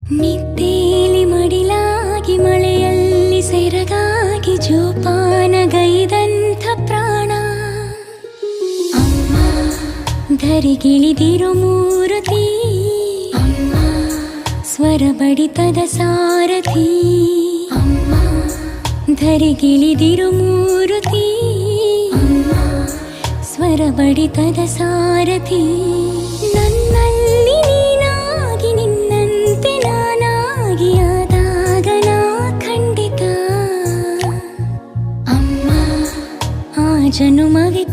ನಿದ್ದೇಲಿ ಮಡಿಲಾಗಿ ಮಳೆಯಲ್ಲಿ ಸೆರಗಾಗಿ ಜೋಪಾನಗೈದಂಥ ಪ್ರಾಣ ಅಮ್ಮ ಧರಿಗಿಳಿದಿರೋ ಮೂರುತಿ ಅಮ್ಮ ಸ್ವರ ಬಡಿತದ ಸಾರಥಿ ಅಮ್ಮ ಧರಿಗಿಳಿದಿರೋ ಮೂರುತಿ ಅಮ್ಮ ಸ್ವರ ಬಡಿತದ ಸಾರಥಿ ನನ್ನಲ್ಲಿ ನೀನಾಗಿ ನಿನ್ನಂತೆ ನಾನಾಗಿ ಆದಾಗ ನಾ ಖಂಡಿತ ಅಮ್ಮ ಆ ಜನುಮವೇ